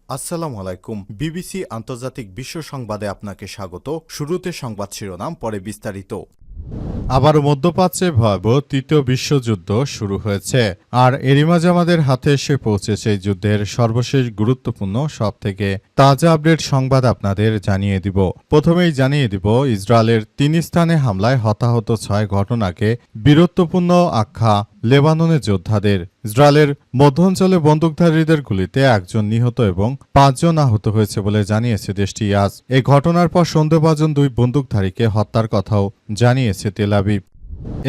আসসালামু আলাইকুম। বিবিসি আন্তর্জাতিক বিশ্ব সংবাদে আপনাকে স্বাগত। শুরুতে সংবাদ শিরোনাম, পরে বিস্তারিত। আবারও মধ্যপ্রাচ্যে ভয়াবহ তৃতীয় বিশ্বযুদ্ধ শুরু হয়েছে, আর এরই মাঝে আমাদের হাতে এসে পৌঁছেছে এই যুদ্ধের সর্বশেষ গুরুত্বপূর্ণ সবথেকে তাজা আপডেট সংবাদ আপনাদের জানিয়ে দিব। প্রথমেই জানিয়ে দিব, ইসরায়েলের ৩ স্থানে হামলায় হতাহত ৬ ঘটনাকে বীরত্বপূর্ণ আখ্যা লেবাননের যোদ্ধাদের। ইসরায়েলের মধ্যাঞ্চলে বন্দুকধারীদের গুলিতে ১ জন নিহত এবং ৫ জন আহত হয়েছে বলে জানিয়েছে দেশটি আজ। এই ঘটনার পর সন্দেহভাজন ২ বন্দুকধারীকে হত্যার কথাও জানিয়েছে তেল আবিব।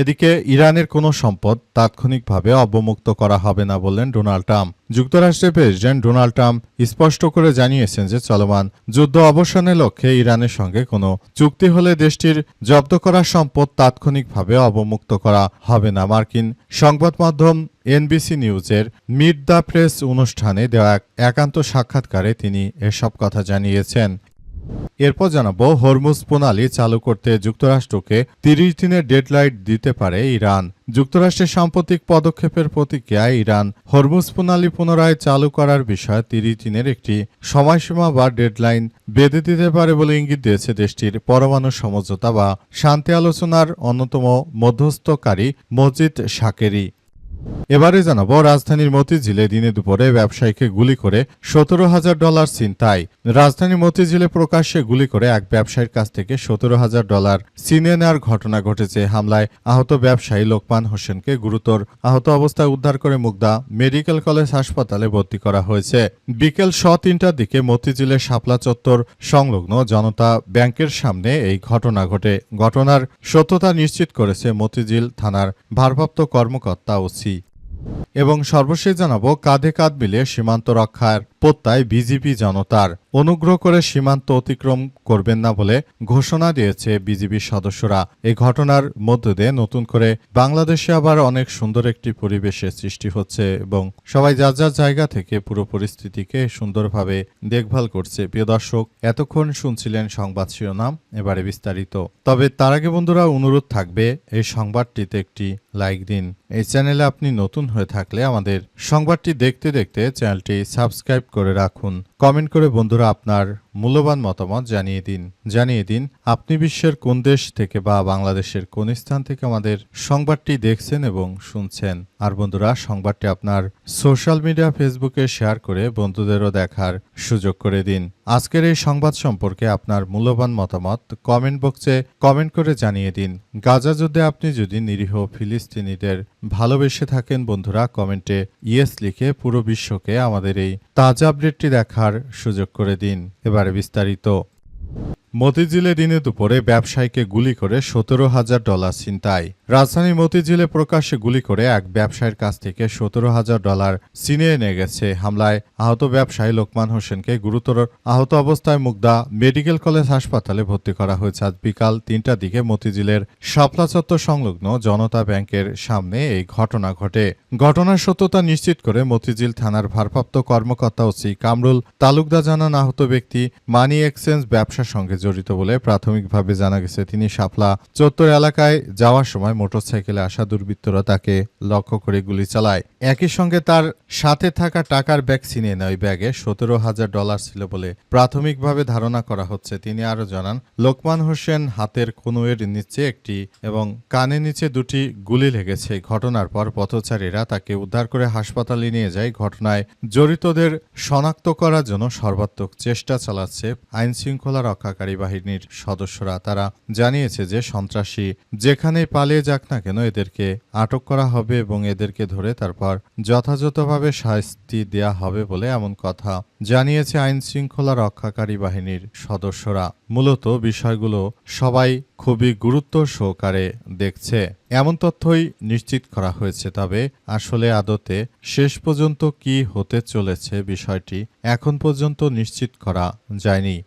এদিকে ইরানের কোনো সম্পদ তাৎক্ষণিকভাবে অবমুক্ত করা হবে না বললেন ডোনাল্ড ট্রাম্প। যুক্তরাষ্ট্রের প্রেসিডেন্ট ডোনাল্ড ট্রাম্প স্পষ্ট করে জানিয়েছেন যে চলমান যুদ্ধ অবসানের লক্ষ্যে ইরানের সঙ্গে কোনো চুক্তি হলে দেশটির জব্দ করা সম্পদ তাৎক্ষণিকভাবে অবমুক্ত করা হবে না। মার্কিন সংবাদ মাধ্যম এনবিসি নিউজের মিট দ্য প্রেস অনুষ্ঠানে দেওয়া এক একান্ত সাক্ষাৎকারে তিনি এসব কথা জানিয়েছেন। এরপর জানাবো, হরমুজ প্রণালী চালু করতে যুক্তরাষ্ট্রকে ৩০ দিনের ডেডলাইন দিতে পারে ইরান। যুক্তরাষ্ট্রের সাম্প্রতিক পদক্ষেপের প্রতিক্রিয়ায় ইরান হরমুজ প্রণালী পুনরায় চালু করার বিষয়ে ৩০ দিনের একটি সময়সীমা বা ডেডলাইন বেঁধে দিতে পারে বলে ইঙ্গিত দিয়েছে দেশটির পরমাণু সমঝোতা বা শান্তি আলোচনার অন্যতম মধ্যস্থকারী মজিদ শাকেরি। এবারে জানাবো, রাজধানীর মতিঝিলে দিনে দুপুরে ব্যবসায়ীকে গুলি করে $১৭,০০০ ছিনতাই। রাজধানীর মতিঝিলে প্রকাশ্যে গুলি করে এক ব্যবসায়ীর কাছ থেকে $১৭,০০০ ছিনিয়ে নেওয়ার ঘটনা ঘটেছে। হামলায় আহত ব্যবসায়ী লোকমান হোসেনকে গুরুতর আহত অবস্থায় উদ্ধার করে মুগদা মেডিকেল কলেজ হাসপাতালে ভর্তি করা হয়েছে। বিকেল ৩:০০টার দিকে মতিঝিলের শাপলা চত্বর সংলগ্ন জনতা ব্যাংকের সামনে এই ঘটনা ঘটে। ঘটনার সত্যতা নিশ্চিত করেছে মতিঝিল থানার ভারপ্রাপ্ত কর্মকর্তা ওসি। এবং সর্বশেষ জানাবো, কাঁধে কাঁধ মিলিয়ে সীমান্ত রক্ষার প্রত্যয় বিজিবি জনতার। অনুগ্রহ করে সীমান্ত অতিক্রম করবেন না বলে ঘোষণা দিয়েছে বিজিবির সদস্যরা। এই ঘটনার মধ্য দিয়ে নতুন করে বাংলাদেশে আবার অনেক সুন্দর একটি পরিবেশের সৃষ্টি হচ্ছে এবং সবাই যার যার জায়গা থেকে পুরো পরিস্থিতিকে সুন্দরভাবে দেখভাল করছে। প্রিয় দর্শক, এতক্ষণ শুনছিলেন সংবাদ শিরোনাম, এবারে বিস্তারিত। তবে তার আগে বন্ধুরা, অনুরোধ থাকবে এই সংবাদটিতে একটি লাইক দিন। এই চ্যানেলে আপনি নতুন হয়ে থাকলে আমাদের সংবাদটি দেখতে দেখতে চ্যানেলটি সাবস্ক্রাইব করে রাখুন। কমেন্ট করে বন্ধুরা আপনার মূল্যবান মতামত জানিয়ে দিন আপনি বিশ্বের কোন দেশ থেকে বা বাংলাদেশের কোন স্থান থেকে আমাদের সংবাদটি দেখছেন এবং শুনছেন। আর বন্ধুরা, সংবাদটি আপনার সোশ্যাল মিডিয়া ফেসবুকে শেয়ার করে বন্ধুদেরও দেখার সুযোগ করে দিন। আজকের এই সংবাদ সম্পর্কে আপনার মূল্যবান মতামত কমেন্ট বক্সে কমেন্ট করে জানিয়ে দিন। গাজা যুদ্ধে আপনি যদি নিরীহ ফিলিস্তিনিদের ভালোবেসে থাকেন বন্ধুরা, কমেন্টে ইয়েস লিখে পুরো বিশ্বকে আমাদের এই তাজা আপডেটটি দেখার সুযোগ করে দিন। এবারে বিস্তারিত। মতিঝিলে দিনে দুপুরে ব্যবসায়ীকে গুলি করে $১৭,০০০ ছিনতাই। রাজধানীর মতিঝিলে প্রকাশ্যে গুলি করে এক ব্যবসায়ীর কাছ থেকে $১৭,০০০ ছিনিয়ে নিয়ে গেছে। হামলায় আহত ব্যবসায়ী লোকমান হোসেনকে গুরুতর আহত অবস্থায় মুগদা মেডিকেল কলেজ হাসপাতালে ভর্তি করা হয়েছে। আজ বিকাল ৩টার দিকে মতিঝিলের শাপলা চত্বর সংলগ্ন জনতা ব্যাংকের সামনে এই ঘটনা ঘটে। ঘটনার সত্যতা নিশ্চিত করে মতিঝিল থানার ভারপ্রাপ্ত কর্মকর্তা ওসি কামরুল তালুকদার জানান, আহত ব্যক্তি মানি এক্সচেঞ্জ ব্যবসার সঙ্গে জড়িত বলে প্রাথমিকভাবে জানা গেছে। তিনি শাপলা চত্বর এলাকায় যাওয়ার সময় মোটরসাইকেলে আসা দুর্বৃত্তরা তাকে লক্ষ্য করে গুলি চালায়। একই সঙ্গে তার সাথে থাকা টাকার ব্যাগ ছিনিয়ে নেয়। ওই ব্যাগে $১৭,০০০ ছিল বলে প্রাথমিকভাবে ধারণা করা হচ্ছে। তিনি আরও জানান, লোকমান হোসেন হাতের কনুইয়ের নিচে একটি এবং কানের নিচে ২টি গুলি লেগেছে। ঘটনার পর পথচারীরা তাকে উদ্ধার করে হাসপাতালে নিয়ে যায়। ঘটনায় জড়িতদের শনাক্ত করার জন্য সর্বাত্মক চেষ্টা চালাচ্ছে আইন শৃঙ্খলা রক্ষাকারী বাহিনীর সদস্যরা। তারা জানিয়েছে যে সন্ত্রাসী যেখানে পালিয়ে যাক না কেন এদেরকে আটক করা হবে এবং এদেরকে ধরে তারপর যথাযথভাবে শাস্তি দেয়া হবে বলে এমন কথা জানিয়েছে আইন শৃঙ্খলা রক্ষাকারী বাহিনীর সদস্যরা। মূলত বিষয়গুলো সবাই খুবই গুরুত্ব সহকারে দেখছে এমন তথ্যই নিশ্চিত করা হয়েছে। তবে আসলে আদতে শেষ পর্যন্ত কি হতে চলেছে বিষয়টি এখন পর্যন্ত নিশ্চিত করা যায়নি।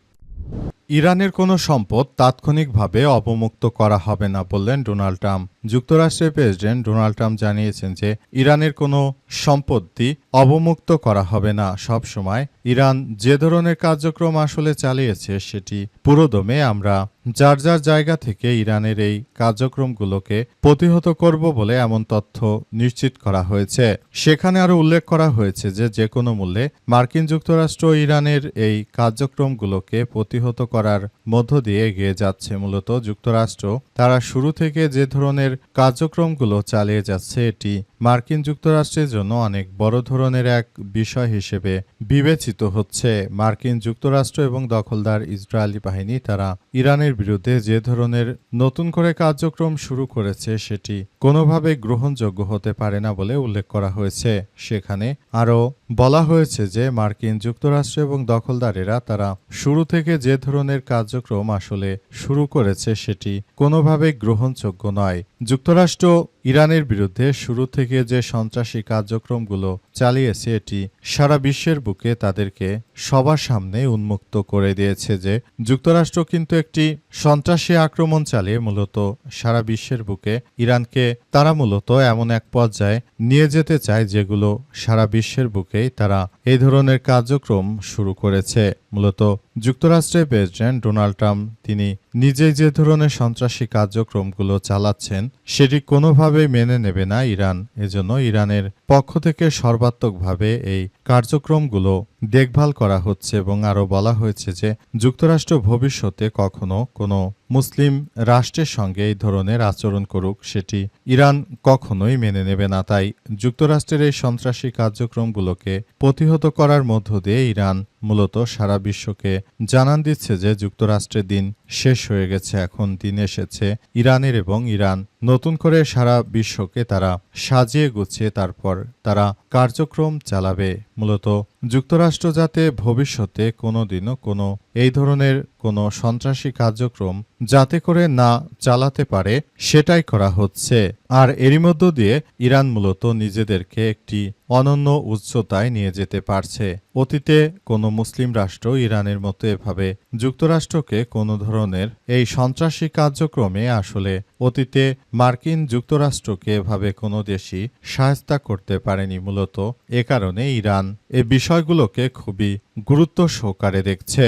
ইরানের কোনো সম্পদ তাৎক্ষণিকভাবে অবমুক্ত করা হবে না বললেন ডোনাল্ড ট্রাম্প। যুক্তরাষ্ট্রের প্রেসিডেন্ট ডোনাল্ড ট্রাম্প জানিয়েছেন যে ইরানের কোনো সম্পত্তি অবমুক্ত করা হবে না। সব সময় ইরান যে ধরনের কার্যক্রম আসলে চালিয়েছে সেটি পুরোদমে আমরা যার যার জায়গা থেকে ইরানের এই কার্যক্রমগুলোকে প্রতিহত করব বলে এমন তথ্য নিশ্চিত করা হয়েছে। সেখানে আরও উল্লেখ করা হয়েছে যে যে কোনো মূল্যে মার্কিন যুক্তরাষ্ট্র ইরানের এই কার্যক্রমগুলোকে প্রতিহত করার মধ্য দিয়ে এগিয়ে যাচ্ছে। মূলত যুক্তরাষ্ট্র তারা শুরু থেকে যে ধরনের কার্যক্রমগুলো চালিয়ে যাচ্ছে এটি মার্কিন যুক্তরাষ্ট্রের জন্য অনেক বড় ধরনের এক বিষয় হিসেবে বিবেচিত হচ্ছে। মার্কিন যুক্তরাষ্ট্র এবং দখলদার ইসরায়েলি বাহিনী তারা ইরানের বিরুদ্ধে যে ধরনের নতুন করে কার্যক্রম শুরু করেছে সেটি কোনোভাবে গ্রহণযোগ্য হতে পারে না বলে উল্লেখ করা হয়েছে। সেখানে আরও বলা হয়েছে যে মার্কিন যুক্তরাষ্ট্র এবং দখলদারেরা তারা শুরু থেকে যে ধরনের কার্যক্রম আসলে শুরু করেছে সেটি কোনোভাবে গ্রহণযোগ্য নয়। যুক্তরাষ্ট্র ইরানের বিরুদ্ধে শুরু থেকে যে সন্ত্রাসী কার্যক্রমগুলো চালিয়েছে এটি সারা বিশ্বের বুকে তাদেরকে সবার সামনে উন্মুক্ত করে দিয়েছে যে যুক্তরাষ্ট্র কিন্তু একটি সন্ত্রাসী আক্রমণ চালিয়ে মূলত সারা বিশ্বের বুকে ইরানকে তারা মূলত এমন এক পর্যায়ে নিয়ে যেতে চায় যেগুলো সারা বিশ্বের বুকেই তারা এই ধরনের কার্যক্রম শুরু করেছে। মূলত যুক্তরাষ্ট্রের প্রেসিডেন্ট ডোনাল্ড ট্রাম্প তিনি নিজেই যে ধরনের সন্ত্রাসী কার্যক্রমগুলো চালাচ্ছেন সেটি কোনোভাবেই মেনে নেবে না ইরান। এজন্য ইরানের পক্ষ থেকে সর্বাত্মকভাবে এই কার্যক্রমগুলো দেখভাল করা হচ্ছে এবং আরও বলা হয়েছে যে যুক্তরাষ্ট্র ভবিষ্যতে কখনো কোনো মুসলিম রাষ্ট্রের সঙ্গে এই ধরনের আচরণ করুক সেটি ইরান কখনোই মেনে নেবে না। তাই যুক্তরাষ্ট্রের এই সন্ত্রাসী কার্যক্রমগুলোকে প্রতিহত করার মধ্য দিয়ে ইরান মূলত সারা বিশ্বকে জানান দিচ্ছে যে যুক্তরাষ্ট্রের দিন শেষ হয়ে গেছে, এখন দিন এসেছে ইরানের এবং ইরান নতুন করে সারা বিশ্বকে তারা সাজিয়ে গুছিয়ে তারপর তারা কার্যক্রম চালাবে। মূলত যুক্তরাষ্ট্র যাতে ভবিষ্যতে কোনোদিনও কোনো এই ধরনের কোনো সন্ত্রাসী কার্যক্রম যাতে করে না চালাতে পারে সেটাই করা হচ্ছে। আর এরই মধ্য দিয়ে ইরান মূলত নিজেদেরকে একটি অনন্য উচ্চতায় নিয়ে যেতে পারছে। অতীতে কোনো মুসলিম রাষ্ট্র ইরানের মতো এভাবে যুক্তরাষ্ট্রকে কোনো ধরনের এই সন্ত্রাসী কার্যক্রমে আসলে অতীতে মার্কিন যুক্তরাষ্ট্রকে এভাবে কোনো দেশই সহায়তা করতে পারেনি। মূলত এ কারণে ইরান এই বিষয়গুলোকে খুবই গুরুত্ব সহকারে দেখছে।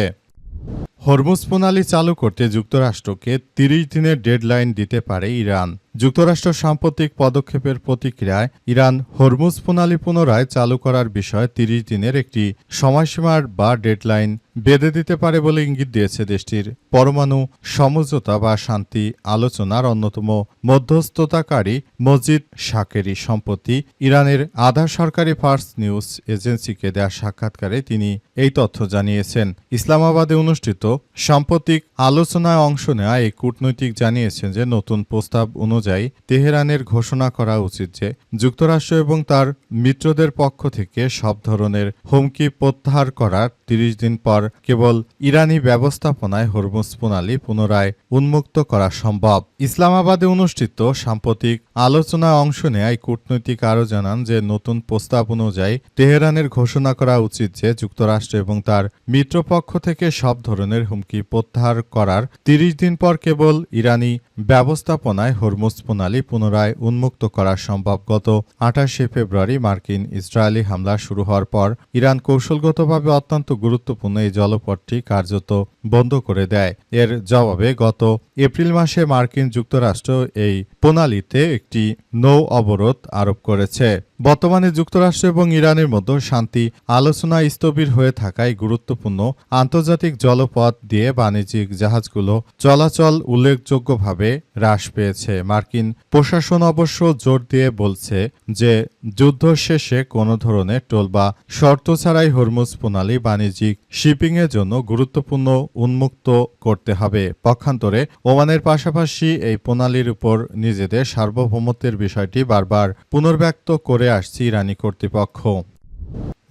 হরমুজ প্রণালী চালু করতে যুক্তরাষ্ট্রকে ৩০ দিনের ডেডলাইন দিতে পারে ইরান। যুক্তরাষ্ট্র সাম্প্রতিক পদক্ষেপের প্রতিক্রিয়ায় ইরান হরমুজ প্রণালী পুনরায় চালু করার বিষয়ে ৩০ দিনের একটি সময়সীমার বা ডেডলাইন বেঁধে দিতে পারে বলে ইঙ্গিত দিয়েছে দেশটির পরমাণু সমঝোতা বা শান্তি আলোচনার অন্যতম মধ্যস্থতাকারী মজিদ শাকেরি। সম্প্রতি ইরানের আধা সরকারি ফার্স নিউজ এজেন্সিকে দেওয়া সাক্ষাৎকারে তিনি এই তথ্য জানিয়েছেন। ইসলামাবাদে অনুষ্ঠিত সাম্প্রতিক আলোচনায় অংশ নেওয়া এই কূটনৈতিক জানিয়েছেন যে নতুন প্রস্তাব অনুযায়ী তেহরানের ঘোষণা করা উচিত যে যুক্তরাষ্ট্র এবং তার মিত্রদের পক্ষ থেকে সব ধরনের হুমকি প্রত্যাহার করার ৩০ দিন পর কেবল ইরানি ব্যবস্থাপনায় হরমুজ প্রণালী পুনরায় উন্মুক্ত করা সম্ভব। ইসলামাবাদে অনুষ্ঠিত সাম্প্রতিক আলোচনায় অংশ নেয় কূটনৈতিক আরও জানান যে নতুন প্রস্তাব অনুযায়ী তেহরানের ঘোষণা করা উচিত যে যুক্তরাষ্ট্র এবং তার মিত্রপক্ষ থেকে সব ধরনের হুমকি প্রত্যাহার করার ৩০ দিন পর কেবল ইরানি ব্যবস্থাপনায় হরমুজ প্রণালী পুনরায় উন্মুক্ত করা সম্ভব। গত ২৮শে ফেব্রুয়ারি মার্কিন ইসরায়েলি হামলা শুরু হওয়ার পর ইরান কৌশলগতভাবে অত্যন্ত গুরুত্বপূর্ণ এই জলপথটি কার্যত বন্ধ করে দেয়। এর জবাবে গত এপ্রিল মাসে মার্কিন যুক্তরাষ্ট্র এই প্রণালীতে একটি নৌ অবরোধ আরোপ করেছে। বর্তমানে যুক্তরাষ্ট্র এবং ইরানের মধ্যে শান্তি আলোচনা স্থবির হয়ে থাকায় গুরুত্বপূর্ণ আন্তর্জাতিক জলপথ দিয়ে বাণিজ্যিক জাহাজগুলো চলাচল উল্লেখযোগ্যভাবে হ্রাস পেয়েছে। মার্কিন প্রশাসন অবশ্য জোর দিয়ে বলছে যে যুদ্ধ শেষে কোনো ধরনের টোল বা শর্ত ছাড়াই হরমুজ প্রণালী বাণিজ্যিক শিপিংয়ের জন্য গুরুত্বপূর্ণ উন্মুক্ত করতে হবে। পক্ষান্তরে ওমানের পাশাপাশি এই প্রণালীর উপর নিজেদের সার্বভৌমত্বের বিষয়টি বারবার পুনর্ব্যক্ত করে আসছে ইরানি কর্তৃপক্ষ।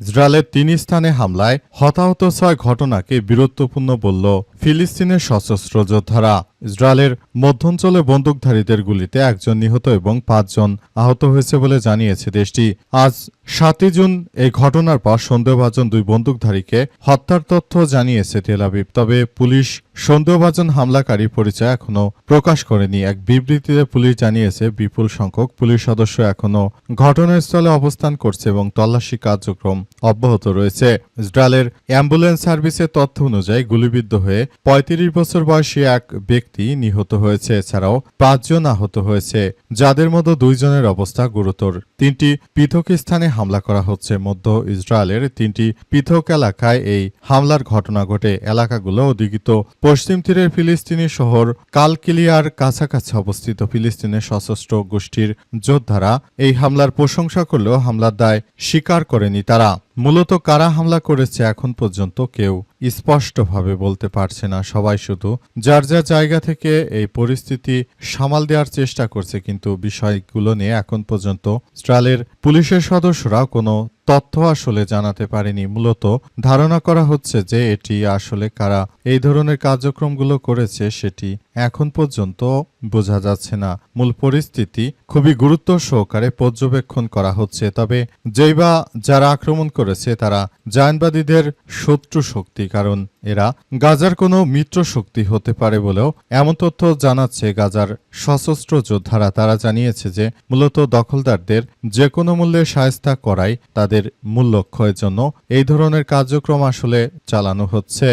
ইসরায়েলের 3 স্থানে হামলায় হতাহত 6 ঘটনাকে বীরত্বপূর্ণ বলল ফিলিস্তিনের সশস্ত্র যোদ্ধারা। ইসরায়েলের মধ্যাঞ্চলে বন্দুকধারীদের গুলিতে 1 জন নিহত এবং 5 জন আহত হয়েছে বলে জানিয়েছে দেশটি। আজ 7 জুন এই ঘটনার পর সন্দেহভাজন 2 বন্দুকধারীকে হত্যার তথ্য জানিয়েছে তেল আবিব। তবে পুলিশ সন্দেহভাজন হামলাকারী পরিচয় এখনও প্রকাশ করেনি। এক বিবৃতিতে পুলিশ জানিয়েছে বিপুল সংখ্যক পুলিশ সদস্য এখনও ঘটনাস্থলে অবস্থান করছে এবং তল্লাশি কার্যক্রম অব্যাহত রয়েছে। ইসরায়েলের অ্যাম্বুলেন্স সার্ভিসের তথ্য অনুযায়ী গুলিবিদ্ধ হয়ে 35 বছর বয়সী এক ব্যক্তি নিহত হয়েছে। এছাড়াও 5 জন আহত হয়েছে, যাদের মধ্যে 2 জনের অবস্থা গুরুতর। 3টি পৃথক স্থানে হামলা করা হচ্ছে। মধ্য ইসরায়েলের 3টি পৃথক এলাকায় এই হামলার ঘটনা ঘটে। এলাকাগুলো অধিকৃত পশ্চিম তীরের ফিলিস্তিনি শহর কালকিলিয়ার কাছাকাছি অবস্থিত। ফিলিস্তিনের সশস্ত্র গোষ্ঠীর যোদ্ধারা এই হামলার প্রশংসা করলেও হামলার দায় স্বীকার করেনি তারা। মূলত কারা হামলা করেছে এখন পর্যন্ত কেউ স্পষ্টভাবে বলতে পারছে না। সবাই শুধু যার যার জায়গা থেকে এই পরিস্থিতি সামাল দেওয়ার চেষ্টা করছে, কিন্তু বিষয়গুলো নিয়ে এখন পর্যন্ত ইসরায়েলের পুলিশের সদস্যরা কোনো তথ্য আসলে জানাতে পারেনি। মূলত ধারণা করা হচ্ছে যে এটি আসলে কারা এই ধরনের কার্যক্রমগুলো করেছে সেটি এখন পর্যন্ত বোঝা যাচ্ছে না। মূল পরিস্থিতি খুবই গুরুত্ব সহকারে পর্যবেক্ষণ করা হচ্ছে। তবে যেই বা যারা আক্রমণ করেছে তারা জায়নবাদীদের শত্রু শক্তি, কারণ এরা গাজার কোনো মিত্র শক্তি হতে পারে বলেও এমন তথ্য জানাচ্ছে গাজার সশস্ত্র যোদ্ধারা। তারা জানিয়েছে যে মূলত দখলদারদের যে কোনো মূল্যে শায়েস্তা করাই তাদের মূল লক্ষ্য। এর জন্য এই ধরনের কার্যক্রম আসলে চালানো হচ্ছে।